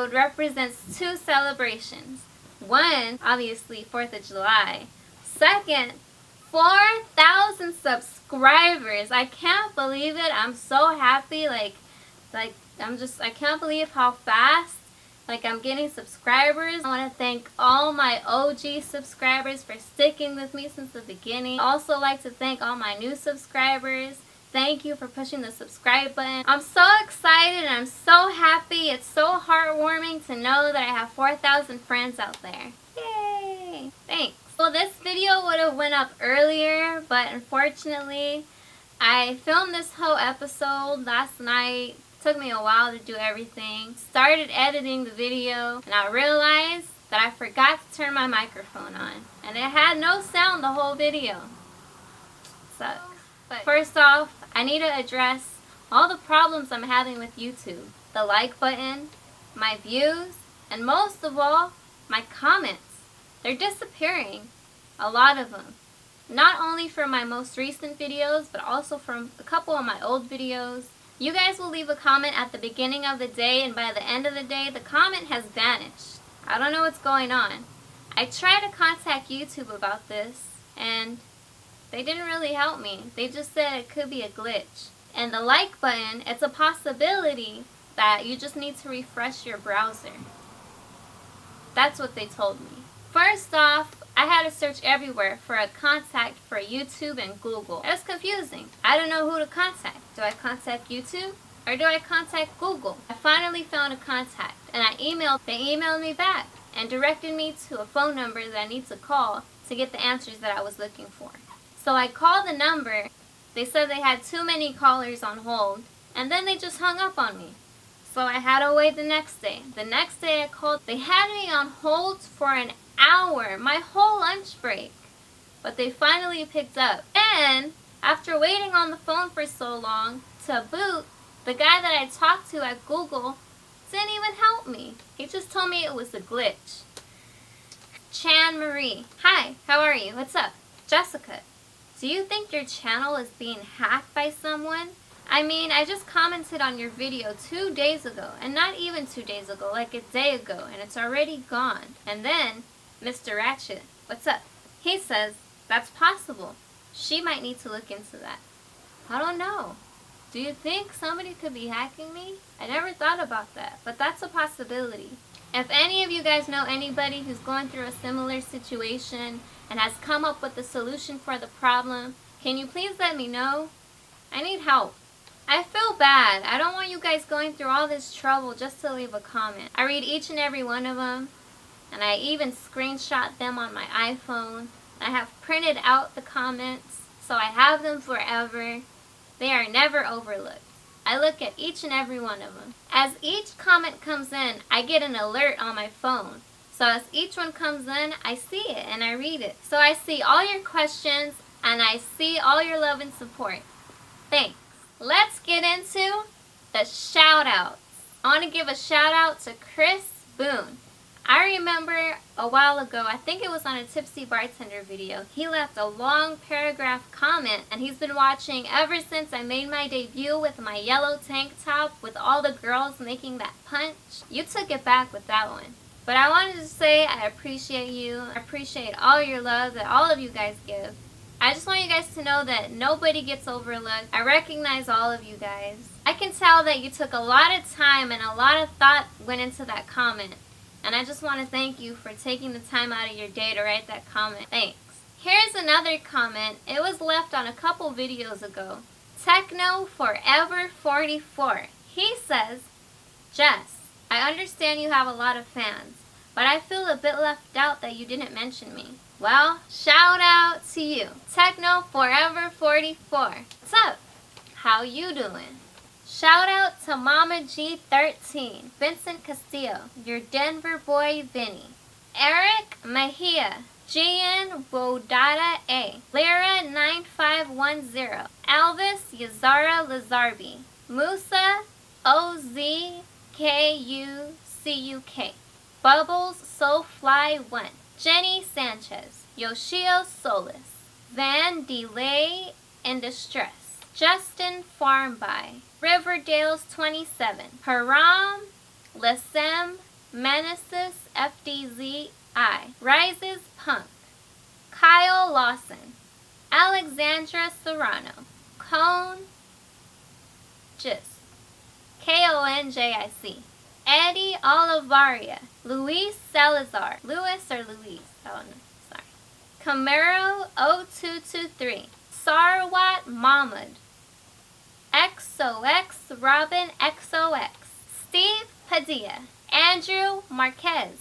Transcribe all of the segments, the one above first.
episode represents two celebrations. One, obviously, 4th of July. Second, 4,000 subscribers. I can't believe it. I'm so happy. I can't believe how fast I'm getting subscribers. I want to thank all my OG subscribers for sticking with me since the beginning. I also like to thank all my new subscribers. Thank you for pushing the subscribe button. I'm so excited and I'm so happy. It's so heartwarming to know that I have 4,000 friends out there. Yay! Thanks. Well, this video would have went up earlier, but unfortunately, I filmed this whole episode last night. Took me a while to do everything. Started editing the video and I realized that I forgot to turn my microphone on. And it had no sound the whole video. Sucks. But first off, I need to address all the problems I'm having with YouTube. The like button, my views, and most of all, my comments. They're disappearing. A lot of them. Not only from my most recent videos, but also from a couple of my old videos. You guys will leave a comment at the beginning of the day, and by the end of the day, the comment has vanished. I don't know what's going on. I tried to contact YouTube about this, and they didn't really help me. They just said it could be a glitch. And the like button, it's a possibility that you just need to refresh your browser. That's what they told me. First off, I had to search everywhere for a contact for YouTube and Google. It was confusing. I don't know who to contact. Do I contact YouTube or do I contact Google? I finally found a contact and they emailed me back and directed me to a phone number that I need to call to get the answers that I was looking for. So I called the number. They said they had too many callers on hold and then they just hung up on me. So I had to wait the next day. The next day I called. They had me on hold for an hour, my whole lunch break. But they finally picked up. And after waiting on the phone for so long, to boot, the guy that I talked to at Google didn't even help me. He just told me it was a glitch. Chan Marie. Hi, how are you? What's up? Jessica. Do you think your channel is being hacked by someone? I mean, I just commented on your video 2 days ago, and not even 2 days ago, like a day ago, and it's already gone. And then, Mr. Ratchet, what's up? He says, that's possible. She might need to look into that. I don't know. Do you think somebody could be hacking me? I never thought about that, but that's a possibility. If any of you guys know anybody who's going through a similar situation and has come up with a solution for the problem, can you please let me know? I need help. I feel bad. I don't want you guys going through all this trouble just to leave a comment. I read each and every one of them, and I even screenshot them on my iPhone. I have printed out the comments, so I have them forever. They are never overlooked. I look at each and every one of them. As each comment comes in, I get an alert on my phone. So as each one comes in, I see it and I read it. So I see all your questions and I see all your love and support. Thanks. Let's get into the shout outs. I want to give a shout out to Chris Boone. I remember a while ago, I think it was on a Tipsy Bartender video, he left a long paragraph comment and he's been watching ever since I made my debut with my yellow tank top with all the girls making that punch. You took it back with that one. But I wanted to say I appreciate you. I appreciate all your love that all of you guys give. I just want you guys to know that nobody gets overlooked. I recognize all of you guys. I can tell that you took a lot of time and a lot of thought went into that comment. And I just want to thank you for taking the time out of your day to write that comment. Thanks. Here's another comment. It was left on a couple videos ago. Techno Forever 44. He says, Jess, I understand you have a lot of fans, but I feel a bit left out that you didn't mention me. Well, shout out to you. Techno Forever 44. What's up? How you doing? Shout out to Mama G13, Vincent Castillo, your Denver boy Vinny, Eric Mejia, Gian Wodada A, Lyra 9510, Alvis Yazara Lazarbi, Musa OZKUCUK, Bubbles SoFly1, Jenny Sanchez, Yoshio Solis, Van Delay in Distress, Justin Farmby, Riverdale's 27, Haram, Lesem Menesis FDZI. Rises Punk. Kyle Lawson. Alexandra Serrano. Cone Gis. KONJIC. Eddie Olivaria. Luis Salazar. Luis or Luis? Oh no, sorry. Camaro 0223. Sarwat Mahmud. XOX Robin XOX. Steve Padilla. Andrew Marquez.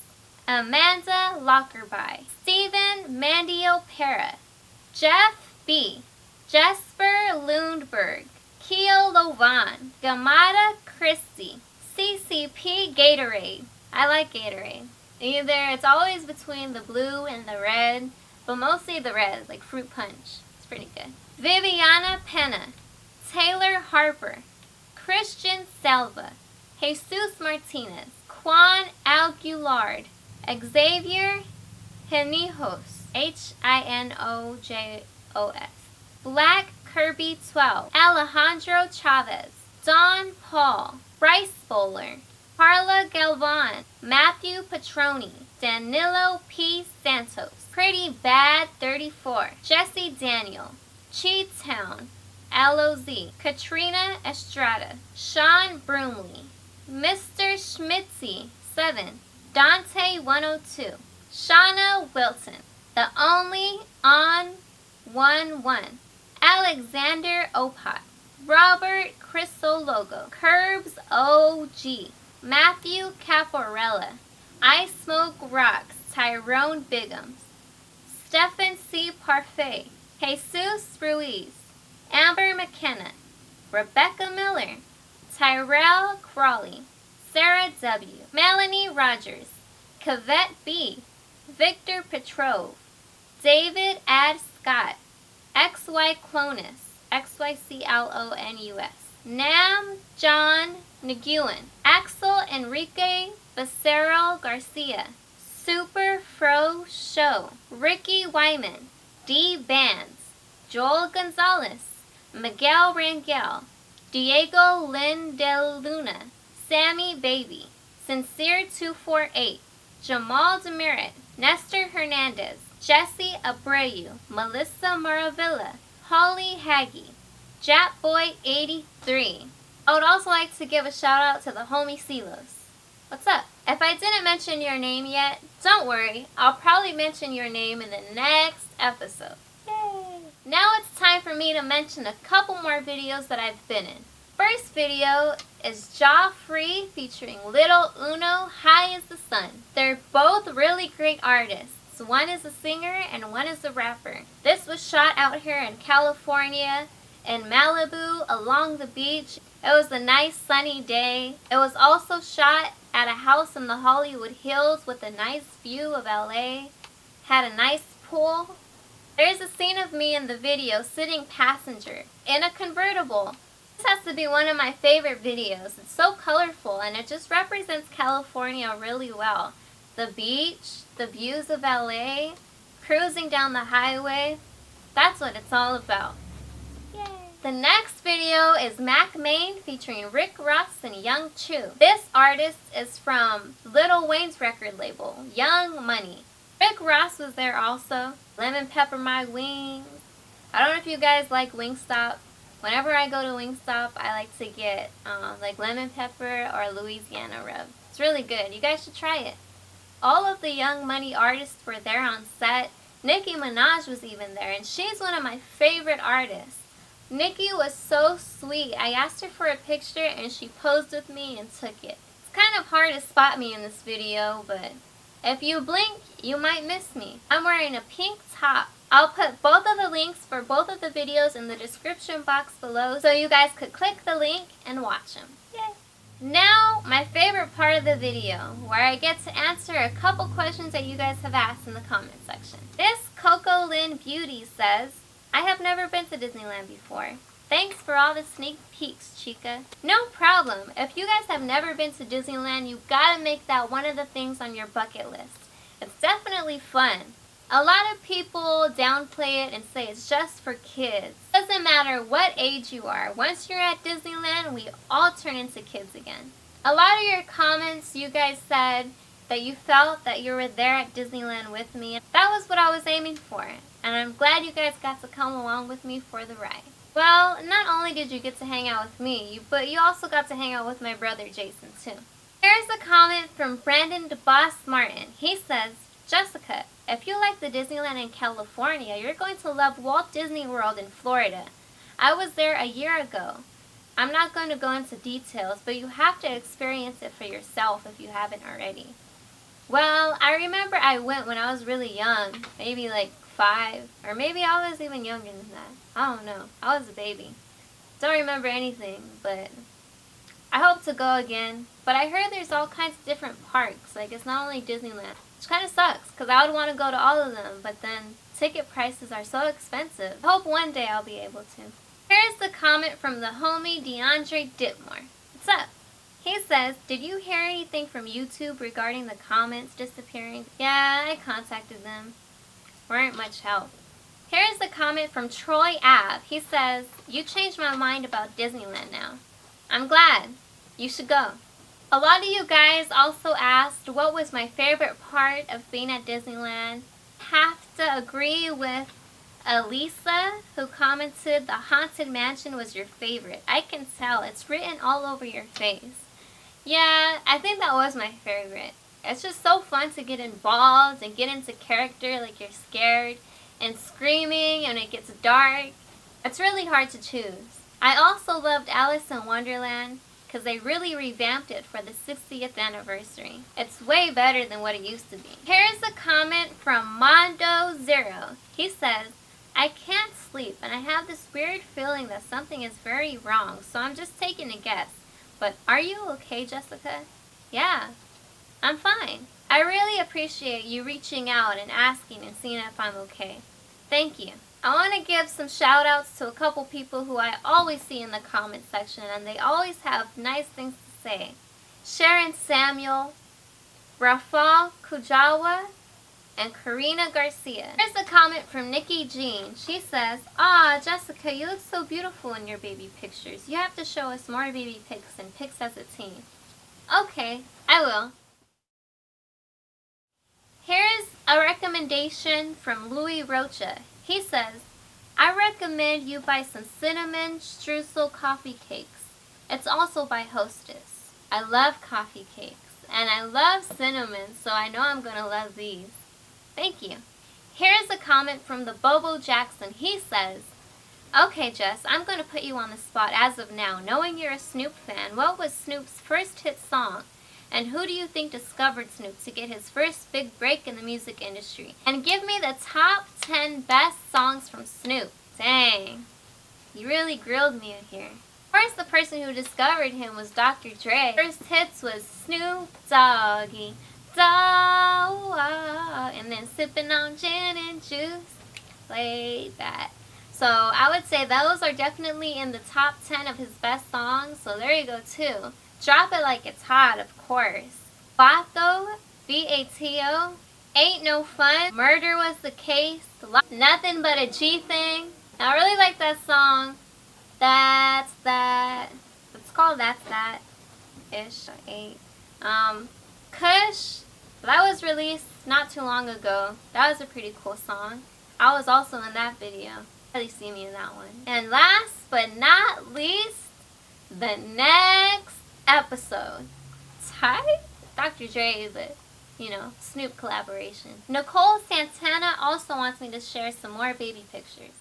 Amanda Lockerby. Stephen Mandio Pera. Jeff B. Jesper Lundberg. Keo Lovan. Gamada Christie. CCP Gatorade. I like Gatorade. It's always between the blue and the red, but mostly the red, like fruit punch. It's pretty good. Viviana Pena. Taylor Harper. Christian Selva. Jesus Martinez. Juan Aguilard. Xavier Hinojos. Hinojos. Black Kirby 12. Alejandro Chavez. Don Paul. Bryce Bowler. Carla Galvan. Matthew Petroni. Danilo P. Santos. Pretty Bad 34. Jesse Daniel. Chi Town. LOZ. Katrina Estrada. Sean Broomley. Mr. Schmitzy 7. Dante 102. Shauna Wilton. The Only On 1-1. Alexander Opat. Robert Crisologo. Curbs OG. Matthew Caporella. I Smoke Rocks. Tyrone Biggums. Stephen C. Parfait. Jesus Ruiz. Amber McKenna. Rebecca Miller. Tyrell Crawley. Sarah W. Melanie Rogers. Cavette B. Victor Petrov. David Ad Scott. XY Clonus. XYCLONUS. Nam John Nguyen. Axel Enrique Becerril Garcia. Super Fro Show. Ricky Wyman. D Bands. Joel Gonzalez. Miguel Rangel. Diego Lindeluna. Sammy Baby. Sincere 248. Jamal Demirit. Nestor Hernandez. Jesse Abreu. Melissa Maravilla. Holly Haggy. Japboy 83. I would also like to give a shout out to the homie Silos. What's up? If I didn't mention your name yet, don't worry. I'll probably mention your name in the next episode. Yay! Now it's time for me to mention a couple more videos that I've been in. First video is Jaw Free featuring Lil Uno, High as the Sun. They're both really great artists. One is a singer and one is a rapper. This was shot out here in California, in Malibu, along the beach. It was a nice sunny day. It was also shot at a house in the Hollywood Hills with a nice view of LA. Had a nice pool. There's a scene of me in the video sitting passenger in a convertible. This has to be one of my favorite videos. It's so colorful and it just represents California really well. The beach, the views of LA, cruising down the highway. That's what it's all about. Yay! The next video is Mack, Maine featuring Rick Ross and Young Chu. This artist is from Lil Wayne's record label, Young Money. Rick Ross was there also. Lemon Pepper My Wings. I don't know if you guys like Wingstop. Whenever I go to Wingstop, I like to get like lemon pepper or Louisiana rub. It's really good. You guys should try it. All of the Young Money artists were there on set. Nicki Minaj was even there, and she's one of my favorite artists. Nicki was so sweet. I asked her for a picture, and she posed with me and took it. It's kind of hard to spot me in this video, but if you blink, you might miss me. I'm wearing a pink top. I'll put both of the links for both of the videos in the description box below so you guys could click the link and watch them. Yay! Now, my favorite part of the video, where I get to answer a couple questions that you guys have asked in the comment section. This Coco Lynn Beauty says, I have never been to Disneyland before. Thanks for all the sneak peeks, chica. No problem. If you guys have never been to Disneyland, you've got to make that one of the things on your bucket list. It's definitely fun. A lot of people downplay it and say it's just for kids. Doesn't matter what age you are. Once you're at Disneyland, we all turn into kids again. A lot of your comments, you guys said that you felt that you were there at Disneyland with me. That was what I was aiming for, and I'm glad you guys got to come along with me for the ride. Well, not only did you get to hang out with me, but you also got to hang out with my brother Jason too. Here's a comment from Brandon DeBoss Martin. He says, Jessica, if you like the Disneyland in California, you're going to love Walt Disney World in Florida. I was there a year ago. I'm not going to go into details, but you have to experience it for yourself if you haven't already. Well, I remember I went when I was really young, maybe like 5, or maybe I was even younger than that. I don't know. I was a baby. Don't remember anything, but I hope to go again. But I heard there's all kinds of different parks, like it's not only Disneyland, which kind of sucks, because I would want to go to all of them, but then ticket prices are so expensive. I hope one day I'll be able to. Here's the comment from the homie DeAndre Ditmore. What's up? He says, did you hear anything from YouTube regarding the comments disappearing? Yeah, I contacted them. Weren't much help. Here's the comment from Troy Ave. He says, you changed my mind about Disneyland now. I'm glad. You should go. A lot of you guys also asked what was my favorite part of being at Disneyland. Have to agree with Elisa, who commented the Haunted Mansion was your favorite. I can tell. It's written all over your face. Yeah, I think that was my favorite. It's just so fun to get involved and get into character like you're scared and screaming and it gets dark. It's really hard to choose. I also loved Alice in Wonderland because they really revamped it for the 60th anniversary. It's way better than what it used to be. Here's a comment from Mondo Zero. He says, I can't sleep and I have this weird feeling that something is very wrong, so I'm just taking a guess. But are you okay, Jessica? Yeah, I'm fine. I really appreciate you reaching out and asking and seeing if I'm okay. Thank you. I want to give some shout outs to a couple people who I always see in the comment section and they always have nice things to say. Sharon Samuel, Rafal Kujawa, and Karina Garcia. Here's a comment from Nikki Jean. She says, Jessica, you look so beautiful in your baby pictures. You have to show us more baby pics and pics as a team. Okay, I will. Here's a recommendation from Louis Rocha. He says, I recommend you buy some cinnamon streusel coffee cakes. It's also by Hostess. I love coffee cakes and I love cinnamon, so I know I'm going to love these. Thank you. Here's a comment from the Bobo Jackson. He says, okay, Jess, I'm going to put you on the spot as of now. Knowing you're a Snoop fan, what was Snoop's first hit song? And who do you think discovered Snoop to get his first big break in the music industry? And give me the top 10 best songs from Snoop. Dang, you really grilled me here. Of course, the person who discovered him was Dr. Dre. First hits was Snoop Doggy Dogg, and then Sippin' on Gin and Juice. Played that. So I would say those are definitely in the top 10 of his best songs. So there you go too. Drop It Like It's Hot, of course. Vato, V-A-T-O, Ain't No Fun, Murder Was the Case, Nothing But a G Thing. I really like that song. That's That. It's called That's That. Ish, Kush, that was released not too long ago. That was a pretty cool song. I was also in that video. Really see me in that one. And last but not least, the next episode. Tight? Dr. Dre, but Snoop collaboration. Nicole Santana also wants me to share some more baby pictures.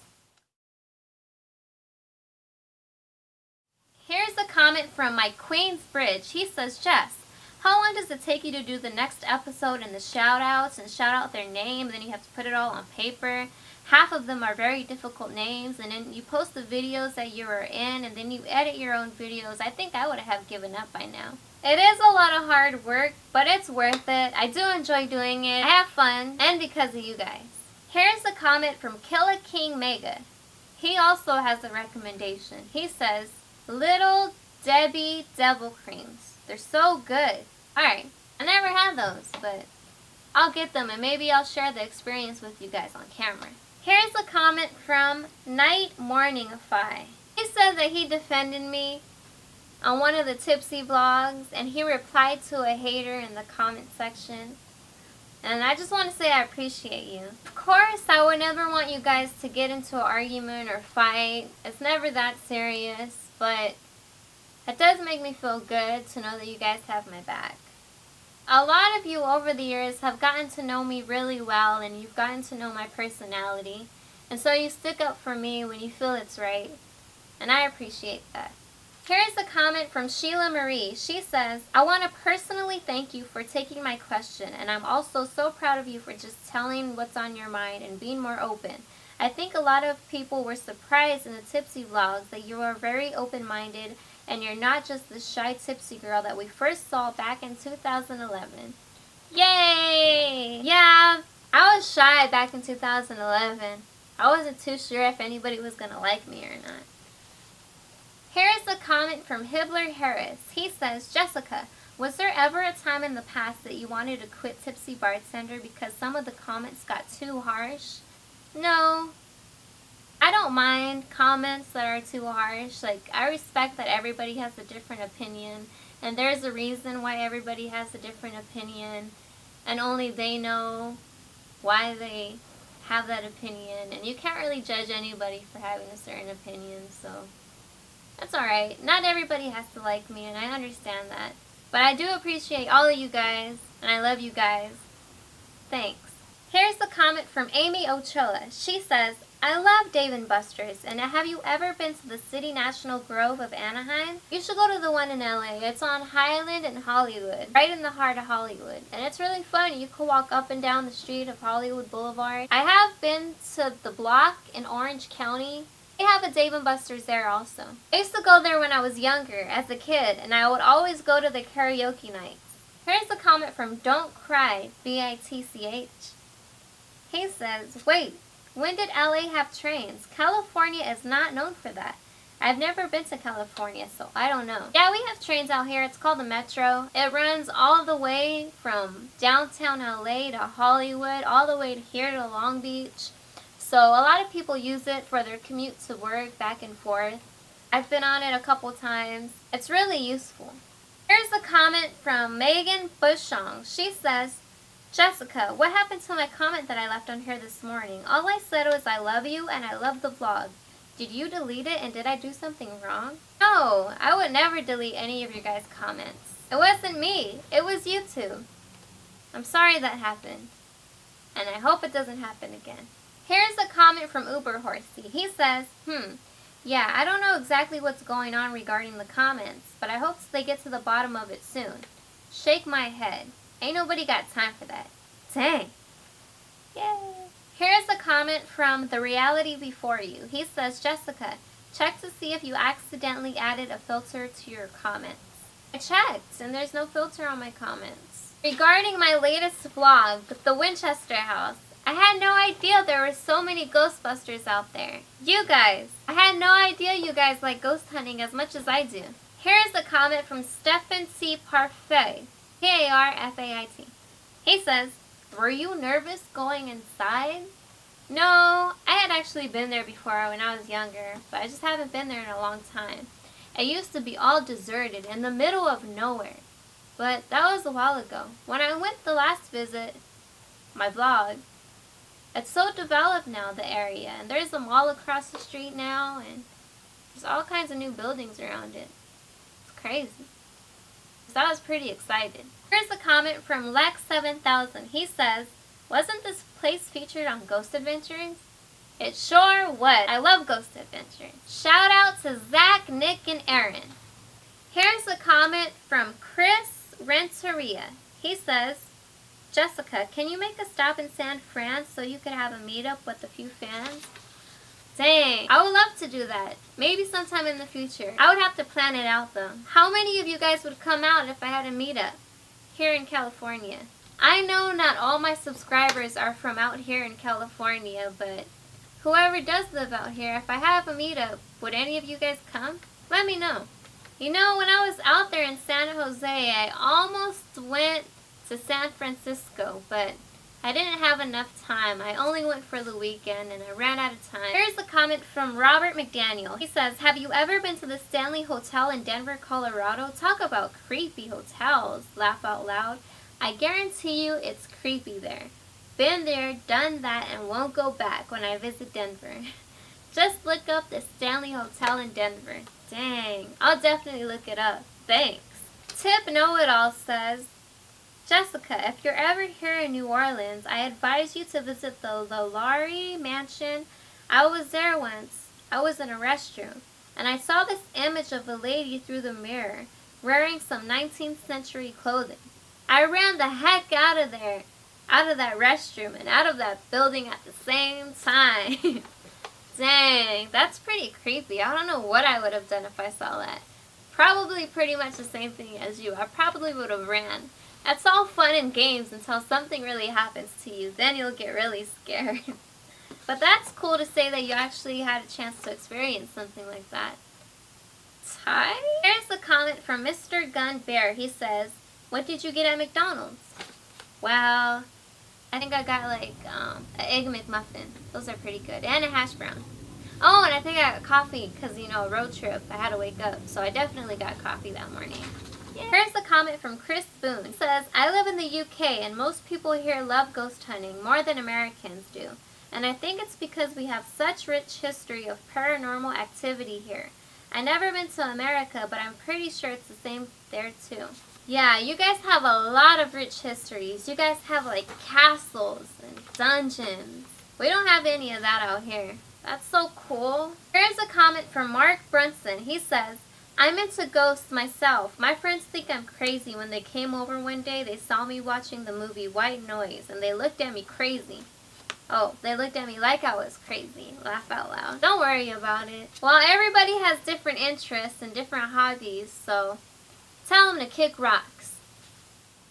Here's a comment from my Queensbridge. He says, Jess, how long does it take you to do the next episode and the shout outs and shout out their name, and then you have to put it all on paper? Half of them are very difficult names, and then you post the videos that you are in, and then you edit your own videos. I think I would have given up by now. It is a lot of hard work, but it's worth it. I do enjoy doing it. I have fun, and because of you guys. Here's a comment from Killa King Mega. He also has a recommendation. He says, Little Debbie Devil Creams. They're so good. Alright, I never had those, but I'll get them and maybe I'll share the experience with you guys on camera. Here's a comment from Night Morningify. He said that he defended me on one of the Tipsy vlogs, and he replied to a hater in the comment section. And I just want to say I appreciate you. Of course, I would never want you guys to get into an argument or fight. It's never that serious, but it does make me feel good to know that you guys have my back. A lot of you over the years have gotten to know me really well, and you've gotten to know my personality. And so you stick up for me when you feel it's right. And I appreciate that. Here's a comment from Sheila Marie. She says, I want to personally thank you for taking my question, and I'm also so proud of you for just telling what's on your mind and being more open. I think a lot of people were surprised in the Tipsy vlogs that you are very open-minded and you're not just the shy Tipsy girl that we first saw back in 2011. Yay! Yeah, I was shy back in 2011. I wasn't too sure if anybody was going to like me or not. Here's a comment from Hibbler Harris. He says, Jessica, was there ever a time in the past that you wanted to quit Tipsy Bartender because some of the comments got too harsh? No. I don't mind comments that are too harsh. Like, I respect that everybody has a different opinion, and there's a reason why everybody has a different opinion, and only they know why they have that opinion, and you can't really judge anybody for having a certain opinion, so that's alright. Not everybody has to like me, and I understand that. But I do appreciate all of you guys, and I love you guys. Thanks. Here's a comment from Amy Ochoa. She says, I love Dave & Buster's, and have you ever been to the City National Grove of Anaheim? You should go to the one in LA. It's on Highland and Hollywood, right in the heart of Hollywood. And it's really fun. You can walk up and down the street of Hollywood Boulevard. I have been to the block in Orange County. They have a Dave & Buster's there also. I used to go there when I was younger, as a kid, and I would always go to the karaoke nights. Here's a comment from Don't Cry, B-I-T-C-H. He says, wait, when did LA have trains? California is not known for that. I've never been to California, so I don't know. Yeah, we have trains out here. It's called the Metro. It runs all the way from downtown LA to Hollywood, all the way to here to Long Beach. So a lot of people use it for their commute to work, back and forth. I've been on it a couple times. It's really useful. Here's a comment from Megan Bushong. She says, Jessica, what happened to my comment that I left on here this morning? All I said was I love you and I love the vlog. Did you delete it and did I do something wrong? No, I would never delete any of your guys' comments. It wasn't me. It was YouTube. I'm sorry that happened. And I hope it doesn't happen again. Here's a comment from Uber Horsey. He says, yeah, I don't know exactly what's going on regarding the comments, but I hope they get to the bottom of it soon. Shake my head. Ain't nobody got time for that. Dang. Yay. Here's a comment from The Reality Before You. He says, Jessica, check to see if you accidentally added a filter to your comments. I checked, and there's no filter on my comments. Regarding my latest vlog, The Winchester House, I had no idea there were so many Ghostbusters out there. You guys, I had no idea you guys like ghost hunting as much as I do. Here's a comment from Stephen C. Parfait. P-A-R-F-A-I-T. He says, were you nervous going inside? No, I had actually been there before when I was younger, but I just haven't been there in a long time. It used to be all deserted in the middle of nowhere, but that was a while ago. When I went the last visit, my vlog, it's so developed now, the area, and there's a mall across the street now, and there's all kinds of new buildings around it. It's crazy. So I was pretty excited. Here's a comment from Lex7000. He says, wasn't this place featured on Ghost Adventures? It sure was. I love Ghost Adventures. Shout out to Zach, Nick, and Aaron. Here's a comment from Chris Renteria. He says, Jessica, can you make a stop in San Fran so you could have a meetup with a few fans? Dang, I would love to do that. Maybe sometime in the future. I would have to plan it out though. How many of you guys would come out if I had a meetup here in California? I know not all my subscribers are from out here in California, but whoever does live out here, if I have a meetup, would any of you guys come? Let me know. You know, when I was out there in San Jose, I almost went to San Francisco, but I didn't have enough time. I only went for the weekend and I ran out of time. Here's a comment from Robert McDaniel. He says, have you ever been to the Stanley Hotel in Denver, Colorado? Talk about creepy hotels. Laugh out loud. I guarantee you it's creepy there. Been there, done that, and won't go back when I visit Denver. Just look up the Stanley Hotel in Denver. Dang, I'll definitely look it up. Thanks. Tip Know-It-All says, Jessica, if you're ever here in New Orleans, I advise you to visit the Lowry Mansion. I was there once. I was in a restroom, and I saw this image of a lady through the mirror, wearing some 19th century clothing. I ran the heck out of there, out of that restroom, and out of that building at the same time. Dang, that's pretty creepy. I don't know what I would have done if I saw that. Probably pretty much the same thing as you. I probably would have ran. That's all fun and games until something really happens to you. Then you'll get really scared. But that's cool to say that you actually had a chance to experience something like that. Ty? Here's a comment from Mr. Gun Bear. He says, what did you get at McDonald's? Well, I think I got like an Egg McMuffin. Those are pretty good. And a hash brown. Oh, and I think I got coffee because, you know, road trip. I had to wake up. So I definitely got coffee that morning. Yeah. Here's a comment from Chris Boone. It says, I live in the UK and most people here love ghost hunting more than Americans do. And I think it's because we have such rich history of paranormal activity here. I've never been to America, but I'm pretty sure it's the same there too. Yeah, you guys have a lot of rich histories. You guys have like castles and dungeons. We don't have any of that out here. That's so cool. Here's a comment from Mark Brunson. He says, I'm into ghosts myself. My friends think I'm crazy. When they came over one day, they saw me watching the movie White Noise, and they looked at me crazy. Oh, they looked at me like I was crazy. Laugh out loud. Don't worry about it. Well, everybody has different interests and different hobbies, so tell them to kick rocks.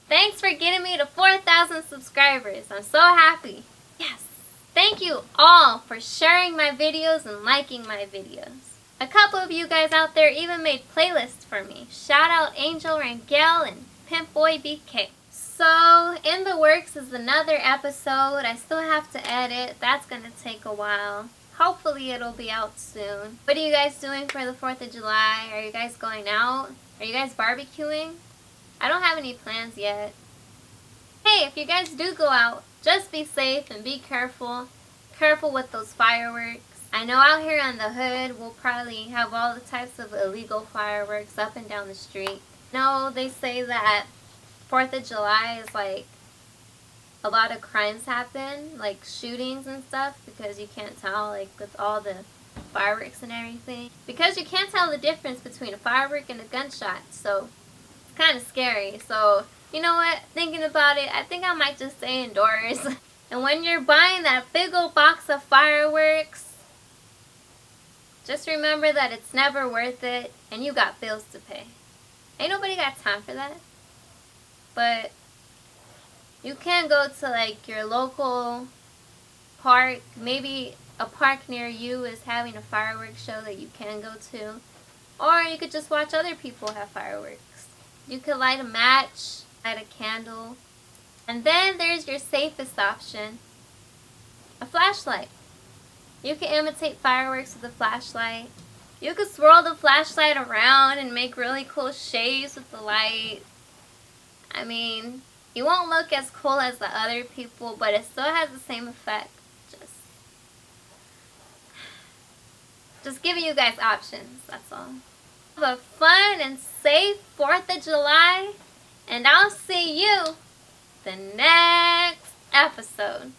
Thanks for getting me to 4,000 subscribers. I'm so happy. Yes. Thank you all for sharing my videos and liking my videos. A couple of you guys out there even made playlists for me. Shout out Angel Rangel and Pimp Boy BK. So, in the works is another episode. I still have to edit. That's going to take a while. Hopefully it'll be out soon. What are you guys doing for the 4th of July? Are you guys going out? Are you guys barbecuing? I don't have any plans yet. Hey, if you guys do go out, just be safe and be careful. Careful with those fireworks. I know out here on the hood, we'll probably have all the types of illegal fireworks up and down the street. No, they say that 4th of July is like a lot of crimes happen, like shootings and stuff, because you can't tell, like with all the fireworks and everything. Because you can't tell the difference between a firework and a gunshot, so it's kind of scary. So, you know what, thinking about it, I think I might just stay indoors. And when you're buying that big old box of fireworks, just remember that it's never worth it, and you got bills to pay. Ain't nobody got time for that. But you can go to like your local park. Maybe a park near you is having a fireworks show that you can go to. Or you could just watch other people have fireworks. You could light a match, light a candle. And then there's your safest option, a flashlight. You can imitate fireworks with a flashlight. You could swirl the flashlight around and make really cool shapes with the light. I mean, you won't look as cool as the other people, but it still has the same effect. Just giving you guys options, that's all. Have a fun and safe 4th of July, and I'll see you the next episode.